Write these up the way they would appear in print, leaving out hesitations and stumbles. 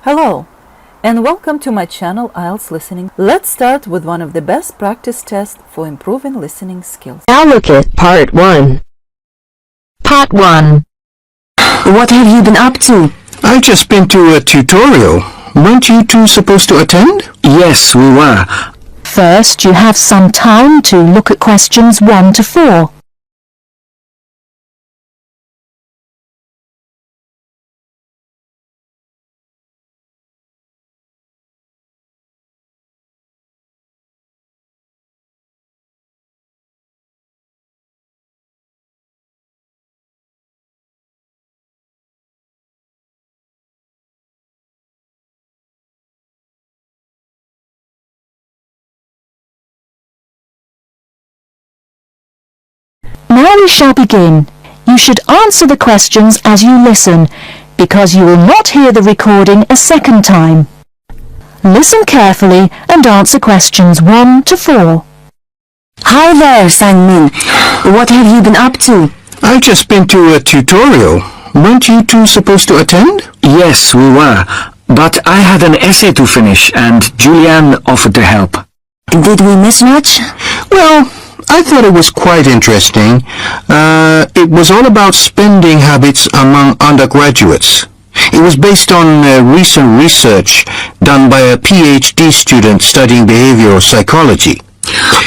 Hello, and welcome to my channel IELTS Listening. Let's start with one of the best practice tests for improving listening skills. Now look at Part 1. Part 1. What have you been up to? I've just been to a tutorial. Weren't you two supposed to attend? Yes, we were. First, you have some time to look at questions 1 to 4. Now we shall begin. You should answer the questions as you listen, because you will not hear the recording a second time. Listen carefully and answer questions 1 to 4. Hi there, Sang-min. What have you been up to? I've just been to a tutorial. Weren't you two supposed to attend? Yes, we were. But I had an essay to finish, and Julianne offered to help. Did we miss much? Well, I thought it was quite interesting. It was all about spending habits among undergraduates. It was based on recent research done by a PhD student studying behavioral psychology.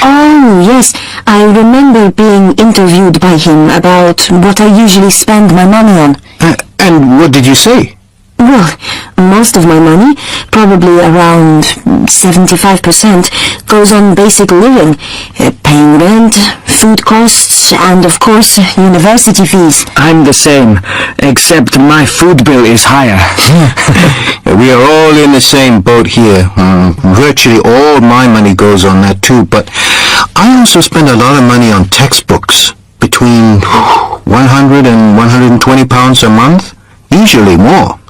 Oh, yes. I remember being interviewed by him about what I usually spend my money on. And what did you say? Well, most of my money, probably around 75%, goes on basic living, paying rent, food costs, and of course, university fees. I'm the same, except my food bill is higher. We are all in the same boat here. Virtually all my money goes on that too, but I also spend a lot of money on textbooks, between 100 and 120 pounds a month, usually more.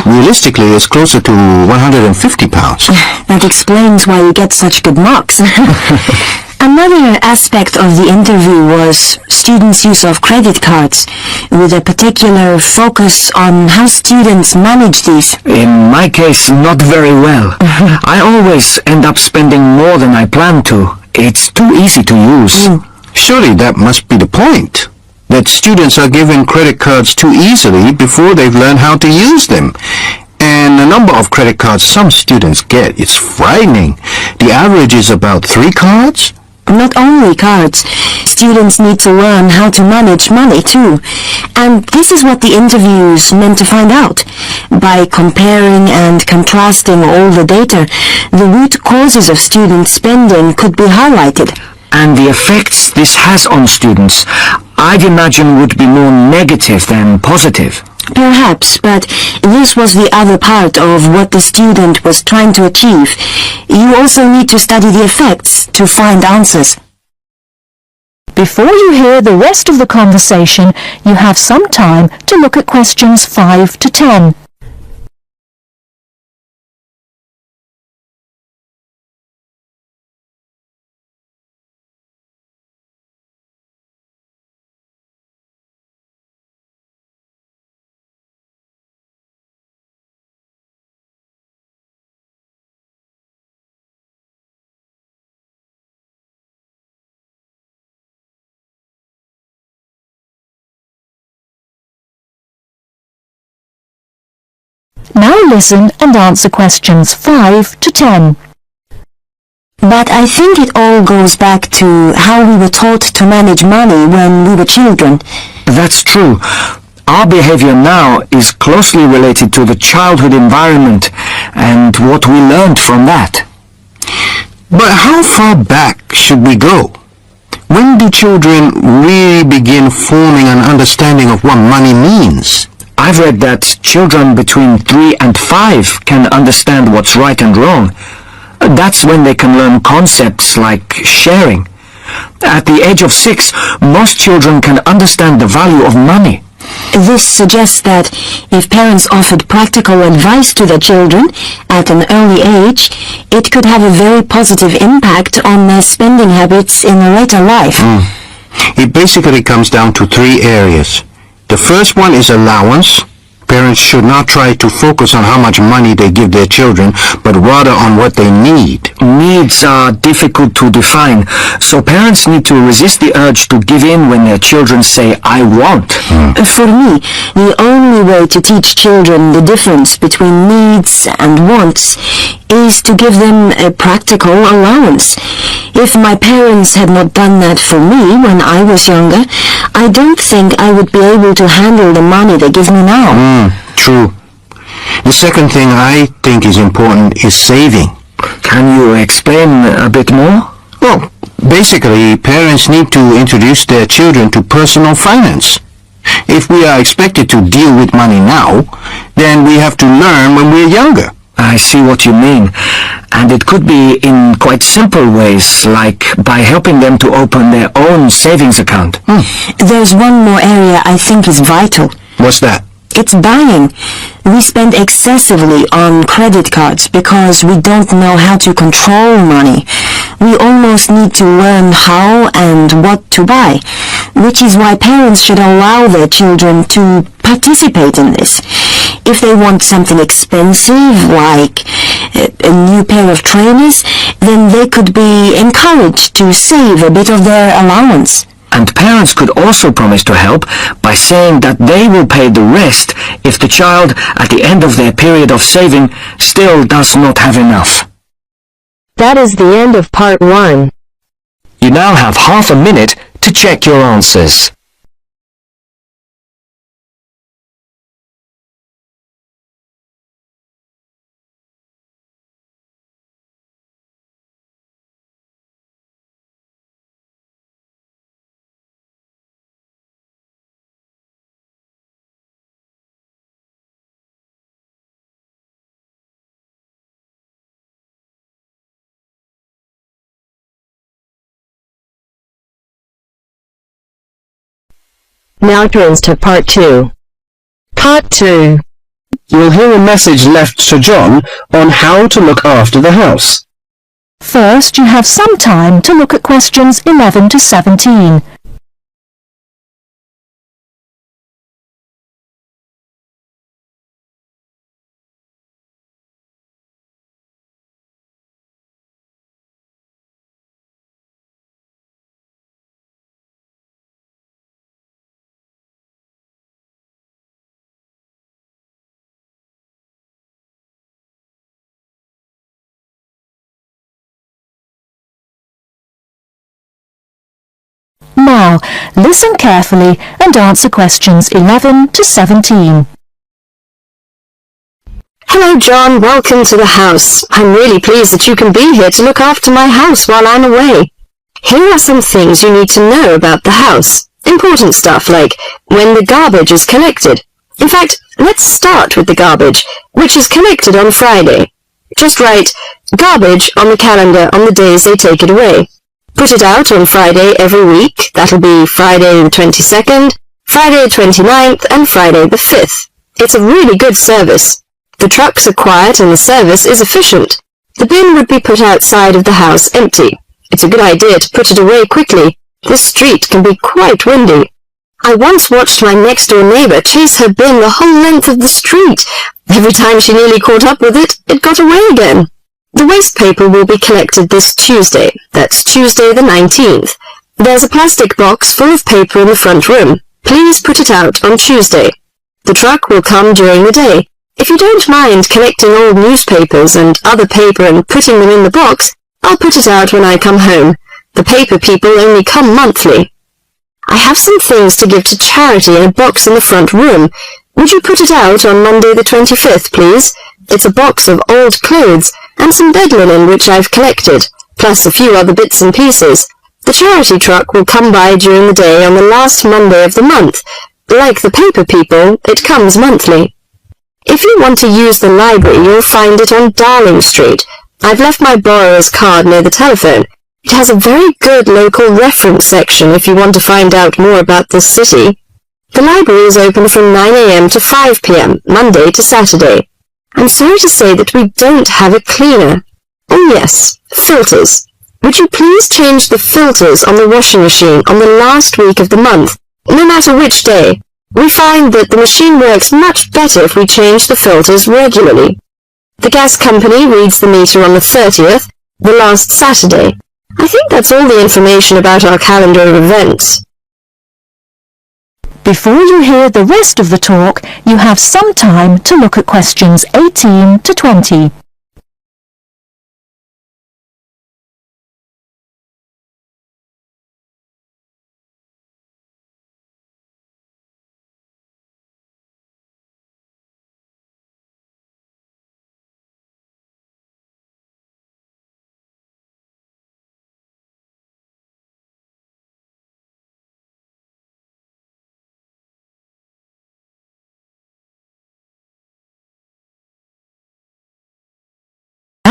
Realistically, it's closer to 150 pounds. That explains why you get such good marks. Another aspect of the interview was students' use of credit cards, with a particular focus on how students manage these. In my case, not very well. I always end up spending more than I plan to. It's too easy to use. Surely that must be the point. That students are given credit cards too easily before they've learned how to use them. And the number of credit cards some students get is frightening. The average is about 3 cards. Not only cards, students need to learn how to manage money too. And this is what the interviews meant to find out. By comparing and contrasting all the data, the root causes of student spending could be highlighted. And the effects this has on students, I'd imagine, would be more negative than positive. Perhaps, but this was the other part of what the student was trying to achieve. You also need to study the effects to find answers. Before you hear the rest of the conversation, you have some time to look at questions 5 to 10. Now listen and answer questions 5 to 10. But I think it all goes back to how we were taught to manage money when we were children. That's true. Our behavior now is closely related to the childhood environment and what we learned from that. But how far back should we go? When do children really begin forming an understanding of what money means? I've read that children between 3 and 5 can understand what's right and wrong. That's when they can learn concepts like sharing. At the age of 6, most children can understand the value of money. This suggests that if parents offered practical advice to their children at an early age, it could have a very positive impact on their spending habits in later life. It basically comes down to 3 areas. The first one is allowance, Parents should not try to focus on how much money they give their children, but rather on what they need. Needs are difficult to define, so parents need to resist the urge to give in when their children say, "I want." For me, the only way to teach children the difference between needs and wants is to give them a practical allowance. If my parents had not done that for me when I was younger, I don't think I would be able to handle the money they give me now. True. The second thing I think is important is saving. Can you explain a bit more? Well, basically, parents need to introduce their children to personal finance. If we are expected to deal with money now, then we have to learn when we're younger. I see what you mean. And it could be in quite simple ways, like by helping them to open their own savings account. There's one more area I think is vital. What's that? It's buying. We spend excessively on credit cards because we don't know how to control money. We almost need to learn how and what to buy, which is why parents should allow their children to participate in this. If they want something expensive, like a new pair of trainers, then they could be encouraged to save a bit of their allowance. And parents could also promise to help by saying that they will pay the rest if the child, at the end of their period of saving, still does not have enough. That is the end of part 1. You now have half a minute to check your answers. Now turns to part 2. Part 2. You'll hear a message left to John on how to look after the house. First, you have some time to look at questions 11 to 17. Now, listen carefully and answer questions 11 to 17. Hello, John. Welcome to the house. I'm really pleased that you can be here to look after my house while I'm away. Here are some things you need to know about the house. Important stuff like when the garbage is collected. In fact, let's start with the garbage, which is collected on Friday. Just write garbage on the calendar on the days they take it away. Put it out on Friday every week. That'll be Friday the 22nd, Friday the 29th, and Friday the 5th. It's a really good service. The trucks are quiet and the service is efficient. The bin would be put outside of the house empty. It's a good idea to put it away quickly. This street can be quite windy. I once watched my next-door neighbour chase her bin the whole length of the street. Every time she nearly caught up with it, it got away again. The waste paper will be collected this Tuesday. That's Tuesday the 19th. There's a plastic box full of paper in the front room. Please put it out on Tuesday. The truck will come during the day. If you don't mind collecting old newspapers and other paper and putting them in the box, I'll put it out when I come home. The paper people only come monthly. I have some things to give to charity in a box in the front room. Would you put it out on Monday the 25th, please? It's a box of old clothes and some bed linen which I've collected, plus a few other bits and pieces. The charity truck will come by during the day on the last Monday of the month. Like the paper people, it comes monthly. If you want to use the library, you'll find it on Darling Street. I've left my borrower's card near the telephone. It has a very good local reference section if you want to find out more about this city. The library is open from 9 a.m. to 5 p.m., Monday to Saturday. I'm sorry to say that we don't have a cleaner. Oh yes, filters. Would you please change the filters on the washing machine on the last week of the month, no matter which day? We find that the machine works much better if we change the filters regularly. The gas company reads the meter on the 30th, the last Saturday. I think that's all the information about our calendar of events. Before you hear the rest of the talk, you have some time to look at questions 18 to 20.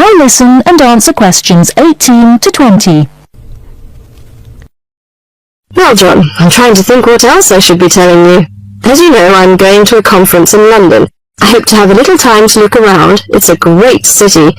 Now listen and answer questions 18 to 20. Well, John, I'm trying to think what else I should be telling you. As you know, I'm going to a conference in London. I hope to have a little time to look around. It's a great city.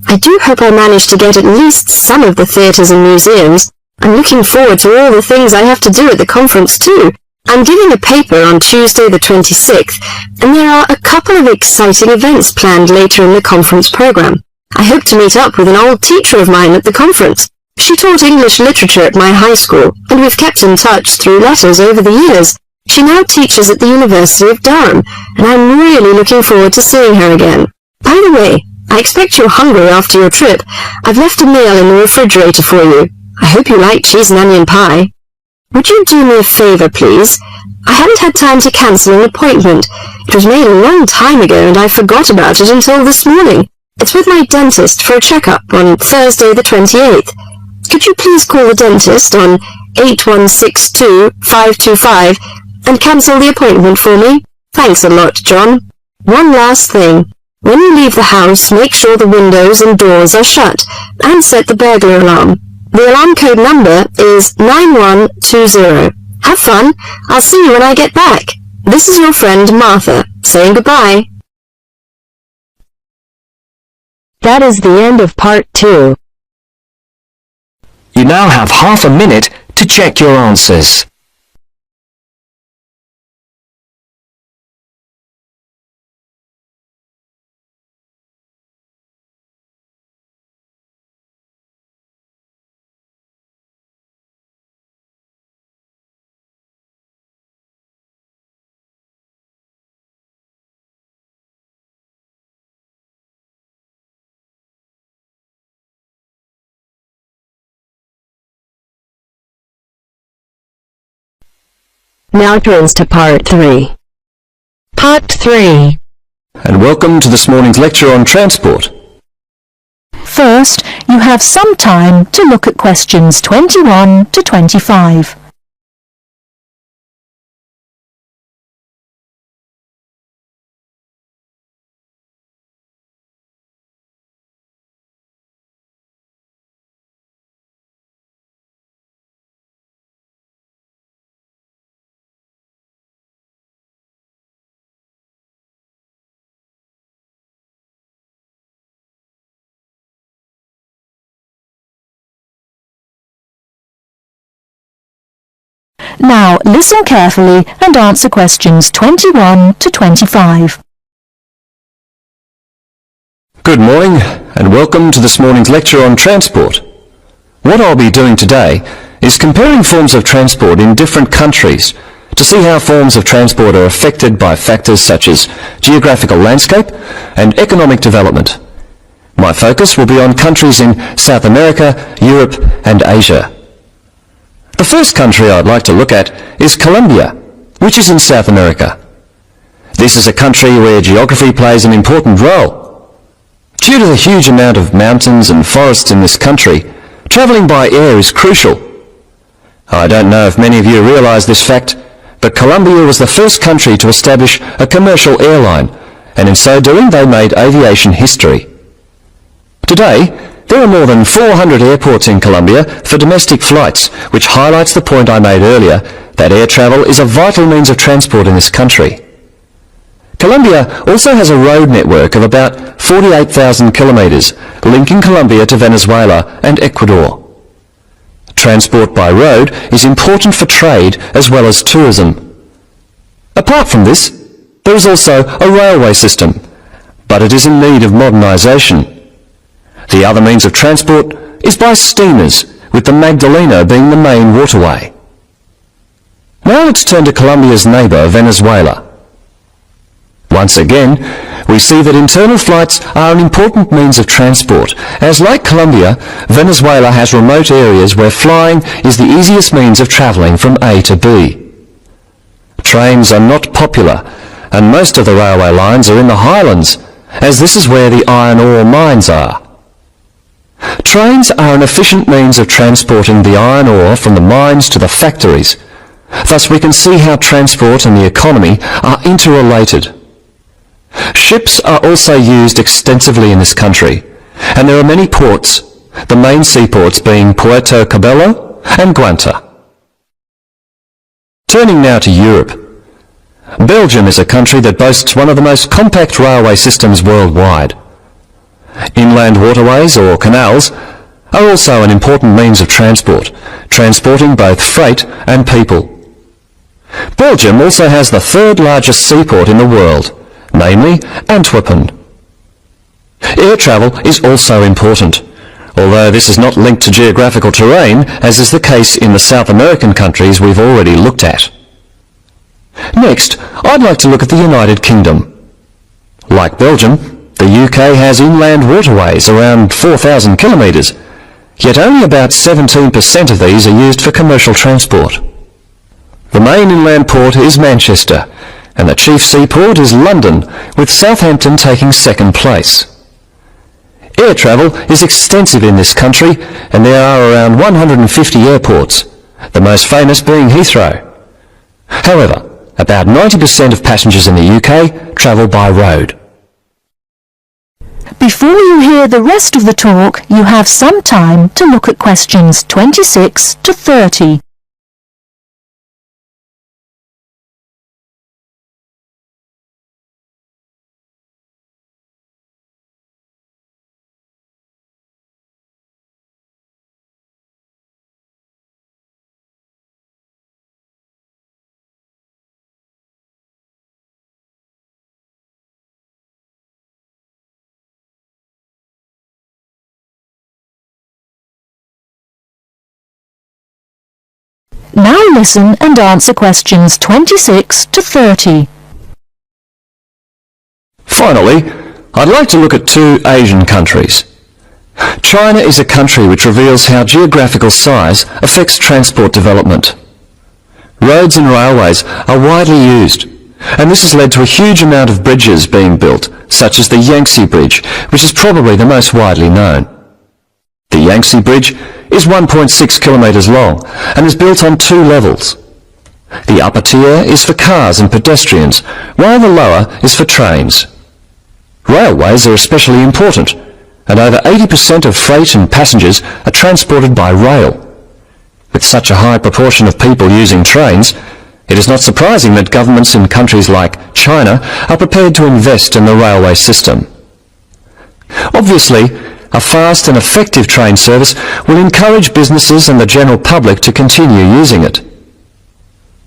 I do hope I manage to get at least some of the theatres and museums. I'm looking forward to all the things I have to do at the conference too. I'm giving a paper on Tuesday the 26th, and there are a couple of exciting events planned later in the conference programme. I hope to meet up with an old teacher of mine at the conference. She taught English literature at my high school, and we've kept in touch through letters over the years. She now teaches at the University of Durham, and I'm really looking forward to seeing her again. By the way, I expect you're hungry after your trip. I've left a meal in the refrigerator for you. I hope you like cheese and onion pie. Would you do me a favour, please? I haven't had time to cancel an appointment. It was made a long time ago, and I forgot about it until this morning. It's with my dentist for a checkup on Thursday the 28th. Could you please call the dentist on 8162-525 and cancel the appointment for me? Thanks a lot, John. One last thing. When you leave the house, make sure the windows and doors are shut and set the burglar alarm. The alarm code number is 9120. Have fun. I'll see you when I get back. This is your friend Martha, saying goodbye. That is the end of part 2. You now have half a minute to check your answers. Now turns to part 3. Part 3. And welcome to this morning's lecture on transport. First, you have some time to look at questions 21 to 25. Now listen carefully and answer questions 21 to 25. Good morning and welcome to this morning's lecture on transport. What I'll be doing today is comparing forms of transport in different countries to see how forms of transport are affected by factors such as geographical landscape and economic development. My focus will be on countries in South America, Europe and Asia. The first country I'd like to look at is Colombia, which is in South America. This is a country where geography plays an important role. Due to the huge amount of mountains and forests in this country, travelling by air is crucial. I don't know if many of you realise this fact, but Colombia was the first country to establish a commercial airline, and in so doing they made aviation history. Today, there are more than 400 airports in Colombia for domestic flights, which highlights the point I made earlier, that air travel is a vital means of transport in this country. Colombia also has a road network of about 48,000 kilometres, linking Colombia to Venezuela and Ecuador. Transport by road is important for trade as well as tourism. Apart from this, there is also a railway system, but it is in need of modernisation. The other means of transport is by steamers, with the Magdalena being the main waterway. Now let's turn to Colombia's neighbour, Venezuela. Once again, we see that internal flights are an important means of transport, as like Colombia, Venezuela has remote areas where flying is the easiest means of travelling from A to B. Trains are not popular, and most of the railway lines are in the highlands, as this is where the iron ore mines are. Trains are an efficient means of transporting the iron ore from the mines to the factories. Thus we can see how transport and the economy are interrelated. Ships are also used extensively in this country, and there are many ports, the main seaports being Puerto Cabello and Guanta. Turning now to Europe. Belgium is a country that boasts one of the most compact railway systems worldwide. Inland waterways, or canals, are also an important means of transport, transporting both freight and people. Belgium also has the third largest seaport in the world, namely Antwerpen. Air travel is also important, although this is not linked to geographical terrain, as is the case in the South American countries we've already looked at. Next, I'd like to look at the United Kingdom. Like Belgium, the UK has inland waterways around 4,000 kilometres, yet only about 17% of these are used for commercial transport. The main inland port is Manchester, and the chief seaport is London, with Southampton taking second place. Air travel is extensive in this country, and there are around 150 airports, the most famous being Heathrow. However, about 90% of passengers in the UK travel by road. Before you hear the rest of the talk, you have some time to look at questions 26 to 30. Now listen and answer questions 26 to 30. Finally, I'd like to look at two Asian countries. China is a country which reveals how geographical size affects transport development. Roads and railways are widely used, and this has led to a huge amount of bridges being built, such as the Yangtze Bridge, which is probably the most widely known. The Yangtze Bridge is 1.6 kilometres long and is built on two levels. The upper tier is for cars and pedestrians, while the lower is for trains. Railways are especially important, and over 80% of freight and passengers are transported by rail. With such a high proportion of people using trains, it is not surprising that governments in countries like China are prepared to invest in the railway system. Obviously, a fast and effective train service will encourage businesses and the general public to continue using it.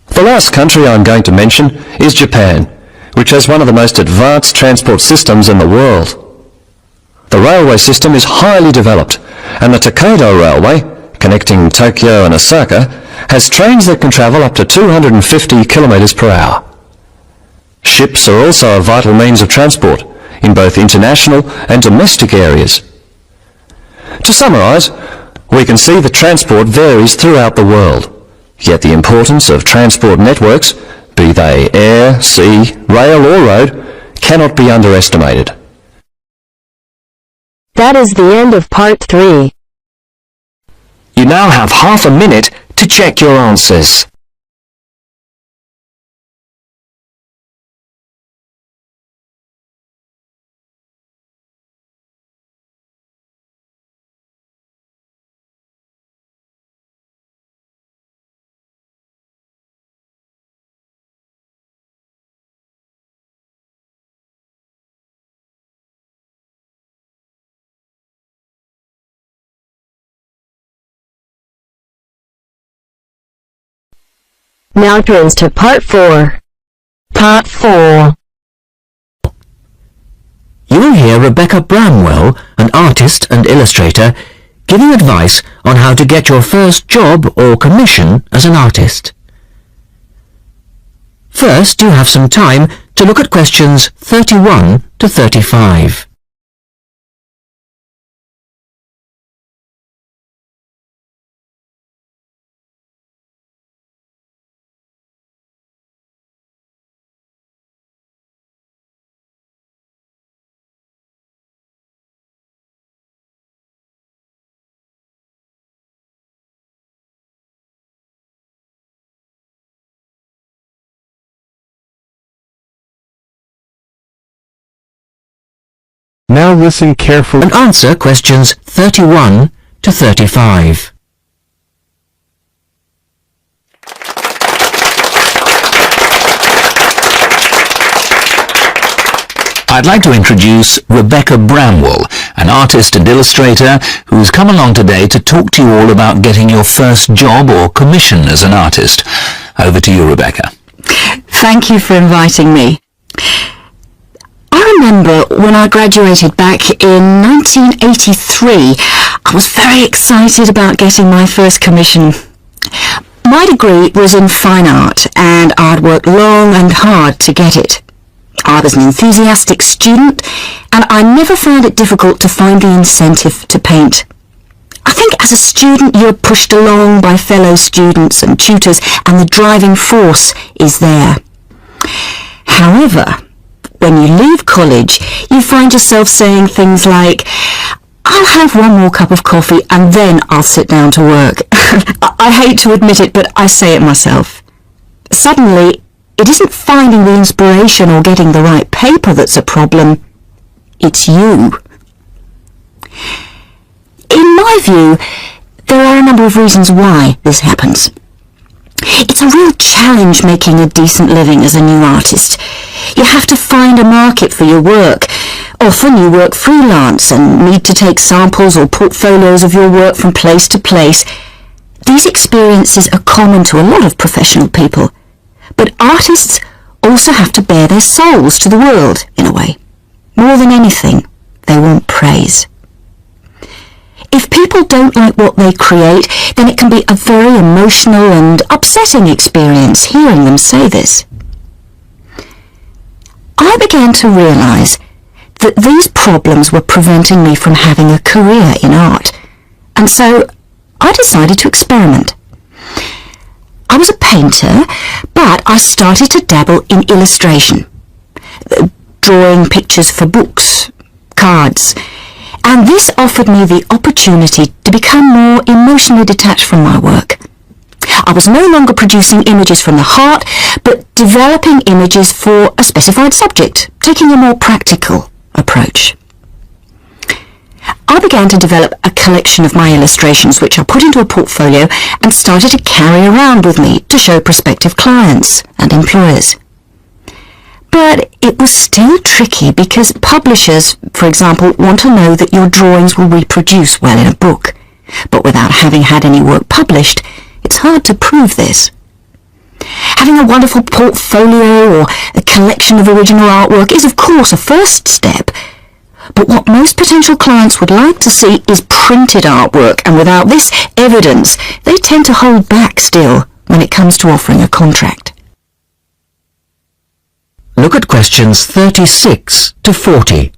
The last country I'm going to mention is Japan, which has one of the most advanced transport systems in the world. The railway system is highly developed, and the Tokaido Railway, connecting Tokyo and Osaka, has trains that can travel up to 250 kilometres per hour. Ships are also a vital means of transport in both international and domestic areas. To summarise, we can see that transport varies throughout the world, yet the importance of transport networks, be they air, sea, rail or road, cannot be underestimated. That is the end of part 3. You now have half a minute to check your answers. Now turns to part 4. Part 4. You'll hear Rebecca Bramwell, an artist and illustrator, giving advice on how to get your first job or commission as an artist. First, you have some time to look at questions 31 to 35. Now listen carefully And answer questions 31 to 35. I'd like to introduce Rebecca Bramwell, an artist and illustrator who's come along today to talk to you all about getting your first job or commission as an artist. Over to you, Rebecca. Thank you for inviting me. I remember when I graduated back in 1983, I was very excited about getting my first commission. My degree was in fine art and I'd worked long and hard to get it. I was an enthusiastic student and I never found it difficult to find the incentive to paint. I think as a student you're pushed along by fellow students and tutors and the driving force is there. However, when you leave college, you find yourself saying things like, I'll have one more cup of coffee and then I'll sit down to work. I hate to admit it, but I say it myself. Suddenly, it isn't finding the inspiration or getting the right paper that's a problem. It's you. In my view, there are a number of reasons why this happens. It's a real challenge making a decent living as a new artist. You have to find a market for your work. Often you work freelance and need to take samples or portfolios of your work from place to place. These experiences are common to a lot of professional people. But artists also have to bare their souls to the world, in a way. More than anything, they want praise. If people don't like what they create, then it can be a very emotional and upsetting experience hearing them say this. I began to realize that these problems were preventing me from having a career in art, and so I decided to experiment. I was a painter, but I started to dabble in illustration, drawing pictures for books, cards, and this offered me the opportunity to become more emotionally detached from my work. I was no longer producing images from the heart, but developing images for a specified subject, taking a more practical approach. I began to develop a collection of my illustrations which I put into a portfolio and started to carry around with me to show prospective clients and employers. But it was still tricky because publishers, for example, want to know that your drawings will reproduce well in a book. But without having had any work published, it's hard to prove this. Having a wonderful portfolio or a collection of original artwork is of course a first step, but what most potential clients would like to see is printed artwork, and without this evidence, they tend to hold back still when it comes to offering a contract. Look at questions 36 to 40.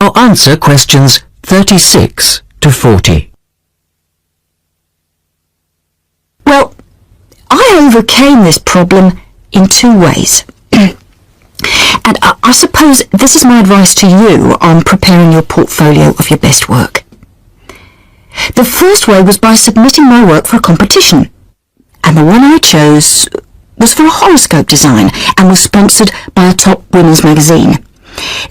Now answer questions 36 to 40. Well, I overcame this problem in two ways. And I suppose this is my advice to you on preparing your portfolio of your best work. The first way was by submitting my work for a competition, and the one I chose was for a horoscope design and was sponsored by a top women's magazine.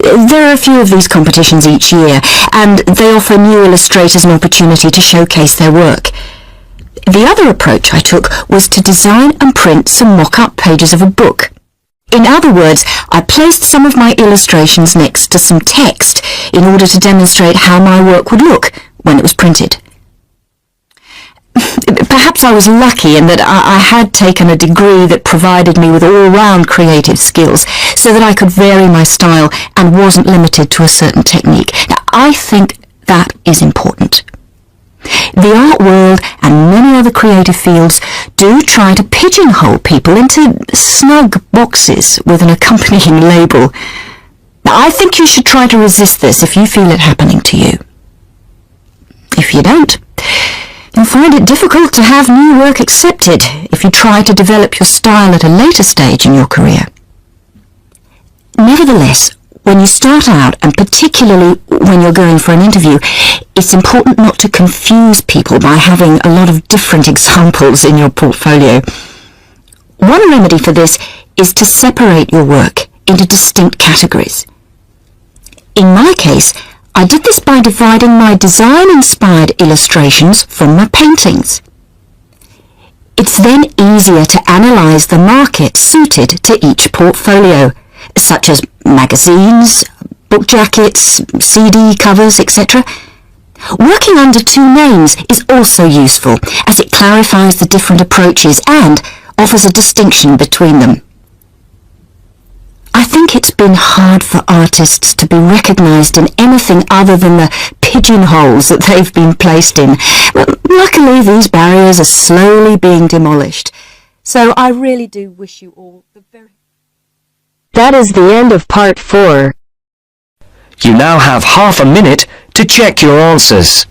There are a few of these competitions each year, and they offer new illustrators an opportunity to showcase their work. The other approach I took was to design and print some mock-up pages of a book. In other words, I placed some of my illustrations next to some text in order to demonstrate how my work would look when it was printed. Perhaps I was lucky in that I had taken a degree that provided me with all-round creative skills so that I could vary my style and wasn't limited to a certain technique. Now, I think that is important. The art world and many other creative fields do try to pigeonhole people into snug boxes with an accompanying label. Now, I think you should try to resist this if you feel it happening to you. If you don't, you'll find it difficult to have new work accepted if you try to develop your style at a later stage in your career. Nevertheless, when you start out, and particularly when you're going for an interview, it's important not to confuse people by having a lot of different examples in your portfolio. One remedy for this is to separate your work into distinct categories. In my case, I did this by dividing my design-inspired illustrations from my paintings. It's then easier to analyse the market suited to each portfolio, such as magazines, book jackets, CD covers, etc. Working under two names is also useful, as it clarifies the different approaches and offers a distinction between them. I think it's been hard for artists to be recognised in anything other than the pigeonholes that they've been placed in. But luckily, these barriers are slowly being demolished. So I really do wish you all the very... That is the end of part 4. You now have half a minute to check your answers.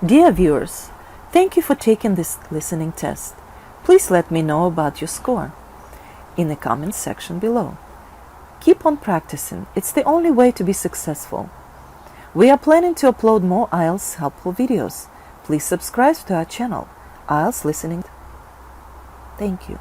Dear viewers, thank you for taking this listening test. Please let me know about your score in the comments section below. Keep on practicing, it's the only way to be successful. We are planning to upload more IELTS helpful videos. Please subscribe to our channel, IELTS Listening. Thank you.